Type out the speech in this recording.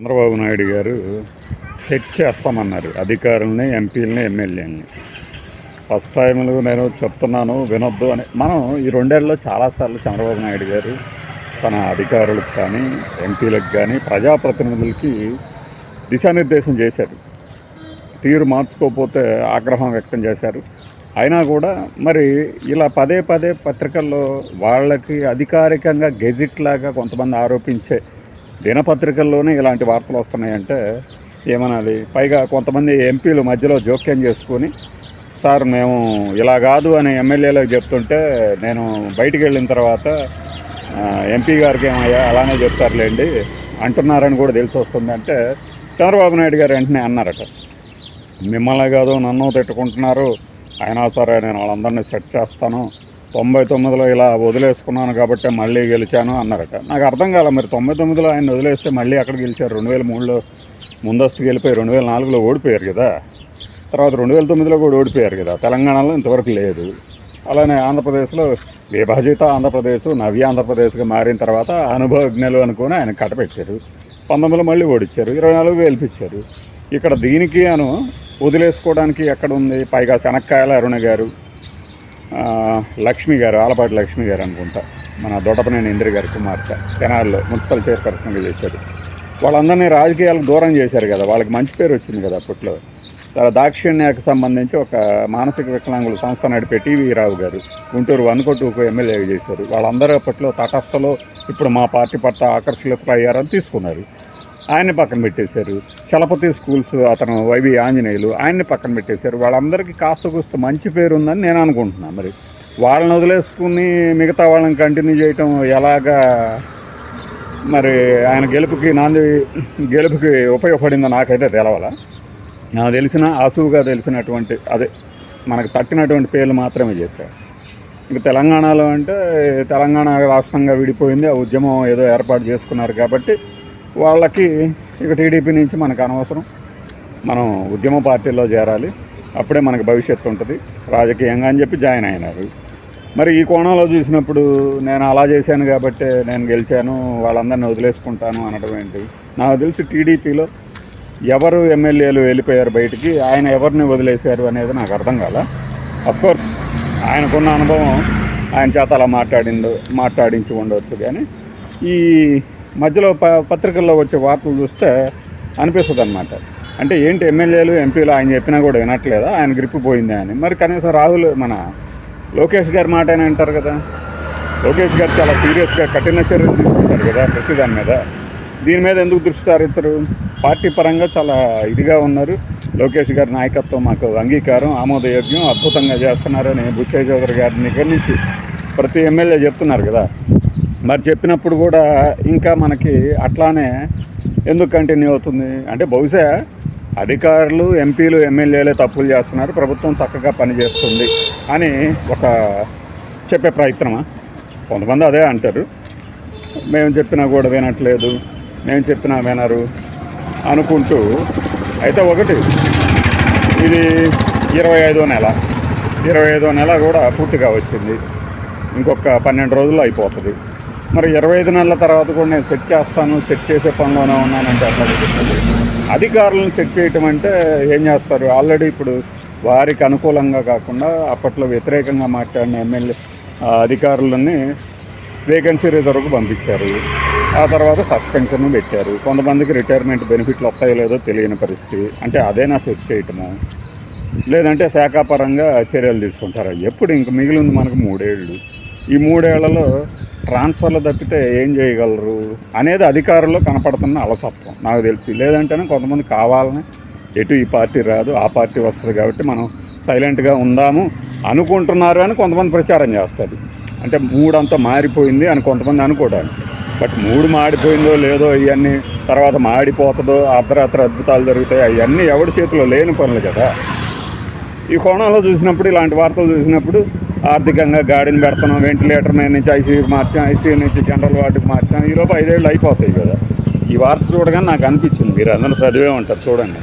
చంద్రబాబు నాయుడు గారు సెట్ చేస్తామన్నారు అధికారులని, ఎంపీలని, ఎమ్మెల్యేలని. ఫస్ట్ టైంలో నేను చెప్తున్నాను వినొద్దు అని. మనం ఈ రెండేళ్లలో చాలాసార్లు చంద్రబాబు నాయుడు గారు తన అధికారులకు కానీ, ఎంపీలకు కానీ, ప్రజాప్రతినిధులకి దిశానిర్దేశం చేశారు. తీరు మార్చుకోకపోతే ఆగ్రహం వ్యక్తం చేశారు. అయినా కూడా మరి ఇలా పదే పదే పత్రికల్లో వాళ్ళకి అధికారికంగా గెజిట్ లాగా కొంతమంది ఆరోపించే దినపత్రికల్లోనే ఇలాంటి వార్తలు వస్తున్నాయంటే ఏమనాలి? పైగా కొంతమంది ఎంపీలు మధ్యలో జోక్యం చేసుకొని, సార్ మేము ఇలా కాదు అని ఎమ్మెల్యేలకు చెప్తుంటే నేను బయటికి వెళ్ళిన తర్వాత ఎంపీ గారికి ఏమయ్యా అలానే చెప్తారులేండి అంటున్నారని కూడా తెలిసి వస్తుంది అంటే చంద్రబాబు నాయుడు గారు వెంటనే అన్నారట, మిమ్మల్ని కాదు నన్ను తిట్టుకుంటున్నారు, అయినా సరే నేను వాళ్ళందరినీ సెట్ చేస్తాను, 99లో ఇలా వదిలేసుకున్నాను కాబట్టి మళ్ళీ గెలిచాను అన్నారట. నాకు అర్థం కాలే, మరి 99లో ఆయన వదిలేస్తే మళ్ళీ అక్కడ గెలిచారు. 2003లో ముందస్తు గెలిపోయి 2004లో ఓడిపోయారు కదా, తర్వాత 2009లో కూడా ఓడిపోయారు కదా. తెలంగాణలో ఇంతవరకు లేదు. అలానే ఆంధ్రప్రదేశ్లో విభజిత ఆంధ్రప్రదేశ్, నవ్య ఆంధ్రప్రదేశ్గా మారిన తర్వాత అనుభవజ్ఞులు అనుకుని ఆయన కట్టపెట్టారు. 19లో మళ్ళీ ఓడిచ్చారు, 24 గెలిపించారు. ఇక్కడ దీనికి వదిలేసుకోవడానికి ఎక్కడ ఉంది? పైగా శనక్కాయల అరుణ గారు, లక్ష్మి గారు, ఆలపాటి లక్ష్మి గారు అనుకుంటా, మన దొడ్డపనేని ఇందిర గారి కుమార్తె, తెనాలిలో మున్సిపల్ చైర్పర్సన్గా చేశారు. వాళ్ళందరినీ రాజకీయాలకు దూరం చేశారు కదా, వాళ్ళకి మంచి పేరు వచ్చింది కదా అప్పట్లో. దాక్షిణ్యకు సంబంధించి ఒక మానసిక వికలాంగుల సంస్థ నడిపే టీవీ రావు గారు గుంటూరు వన్కోటూకు ఎమ్మెల్యేగా చేశారు. వాళ్ళందరూ అప్పట్లో తటస్థలో ఇప్పుడు మా పార్టీ పట్ల ఆకర్షితులయ్యారని తీసుకున్నారు. ఆయన్ని పక్కన పెట్టేశారు. చలపతి స్కూల్స్ అతను వైవి ఆంజనేయులు, ఆయన్ని పక్కన పెట్టేశారు. వాళ్ళందరికీ కాస్త కూస్త మంచి పేరు ఉందని నేను అనుకుంటున్నాను. మరి వాళ్ళని వదిలేసుకుని మిగతా వాళ్ళని కంటిన్యూ చేయటం ఎలాగా? మరి ఆయన గెలుపుకి ఉపయోగపడిందో నాకైతే తెలవాలా. నాకు తెలిసిన ఆసువుగా తెలిసినటువంటి అదే మనకు తట్టినటువంటి పేర్లు మాత్రమే చెప్పారు. ఇంకా తెలంగాణలో అంటే తెలంగాణ రాష్ట్రంగా విడిపోయింది, ఆ ఉద్యమం ఏదో ఏర్పాటు చేసుకున్నారు కాబట్టి వాళ్ళకి ఇక టీడీపీ నుంచి మనకు అనవసరం, మనం ఉద్యమ పార్టీలో చేరాలి, అప్పుడే మనకు భవిష్యత్తు ఉంటుంది రాజకీయంగా అని చెప్పి జాయిన్ అయినారు. మరి ఈ కోణంలో చూసినప్పుడు నేను అలా చేశాను కాబట్టి నేను గెలిచాను, వాళ్ళందరినీ వదిలేసుకుంటాను అనడం ఏంటి? నాకు తెలిసి టీడీపీలో ఎవరు ఎమ్మెల్యేలు వెళ్ళిపోయారు బయటికి, ఆయన ఎవరిని వదిలేశారు అనేది నాకు అర్థం కాల. అఫ్కోర్స్ ఆయనకున్న అనుభవం ఆయన చేత అలా మాట్లాడించి ఉండవచ్చు. కానీ ఈ మధ్యలో పత్రికల్లో వచ్చే వార్తలు చూస్తే అనిపిస్తుంది అనమాట, అంటే ఏంటి ఎమ్మెల్యేలు ఎంపీలు ఆయన చెప్పినా కూడా వినట్లేదా, ఆయన గ్రిప్ పోయిందా అని. మరి కనీసం మన లోకేష్ గారి మాట అయినా అంటారు కదా. లోకేష్ గారు చాలా సీరియస్గా కఠిన చర్యలు తీసుకుంటారు కదా ప్రతి దాని మీద. దీని మీద ఎందుకు దృష్టి సారించరు? పార్టీ పరంగా చాలా ఇదిగా ఉన్నారు. లోకేష్ గారి నాయకత్వం మాకు అంగీకారం, ఆమోదయోగ్యం, అద్భుతంగా చేస్తున్నారని బుచ్చయ్య చౌదరి గారి దగ్గర నుంచి ప్రతి ఎమ్మెల్యే చెప్తున్నారు కదా. మరి చెప్పినప్పుడు కూడా ఇంకా మనకి అట్లానే ఎందుకు కంటిన్యూ అవుతుంది? అంటే బహుశా అధికారులు, ఎంపీలు, ఎమ్మెల్యేలే తప్పులు చేస్తున్నారు, ప్రభుత్వం చక్కగా పనిచేస్తుంది అని ఒక చెప్పే ప్రయత్నమా? కొంతమంది అదే అంటారు, మేము చెప్పినా కూడా వినట్లేదు, మేము చెప్పినా వినరు అనుకుంటూ. అయితే ఒకటి, ఇది 25వ నెల కూడా పూర్తిగా వచ్చింది, ఇంకొక 12 రోజుల్లో అయిపోతుంది. మరి 25 నెలల తర్వాత కూడా నేను సెట్ చేసే పనిలోనే ఉన్నానంటే అట్లా చెప్తుంది. అధికారులను సెట్ చేయటం అంటే ఏం చేస్తారు? ఆల్రెడీ ఇప్పుడు వారికి అనుకూలంగా కాకుండా అప్పట్లో వ్యతిరేకంగా మాట్లాడిన అధికారులని వేకెన్సీ రిజర్వ్కు పంపించారు. ఆ తర్వాత సస్పెన్షన్ పెట్టారు. కొంతమందికి రిటైర్మెంట్ బెనిఫిట్లు వస్తాయో లేదో తెలియని పరిస్థితి. అంటే అదేనా సెట్ చేయటము? లేదంటే శాఖాపరంగా చర్యలు తీసుకుంటారా? ఎప్పుడు ఇంక మిగిలింది మనకు 3 ఏళ్ళు. ఈ 3 ఏళ్లలో ట్రాన్స్ఫర్లు తప్పితే ఏం చేయగలరు అనేది అధికారుల్లో కనపడుతున్న అలసత్వం నాకు తెలిసి. లేదంటేనే కొంతమంది కావాలని ఎటు ఈ పార్టీ రాదు, ఆ పార్టీ వస్తుంది కాబట్టి మనం సైలెంట్గా ఉందాము అనుకుంటున్నారు అని కొంతమంది ప్రచారం చేస్తారు. అంటే మూడంతా మారిపోయింది అని కొంతమంది అనుకోవడానికి. బట్ మాడిపోయిందో లేదో, ఇవన్నీ తర్వాత మాడిపోతుందో, అర్ధరాత్రి అద్భుతాలు జరుగుతాయి, అవన్నీ ఎవరి చేతిలో లేని పనులు కదా. ఈ కోణంలో చూసినప్పుడు, ఇలాంటి వార్తలు చూసినప్పుడు ఆర్థికంగా గాడిని పెడుతున్నాం, వెంటిలేటర్ మీద నుంచి ఐసీయూకి మార్చాం, ఐసీయూ నుంచి జనరల్ వార్డుకి మార్చాం, ఈలోపు 5 ఏళ్ళు అయిపోతాయి కదా. ఈ వార్త చూడగానే నాకు అనిపించింది, మీరు అందరూ చదివే ఉంటారు, చూడండి.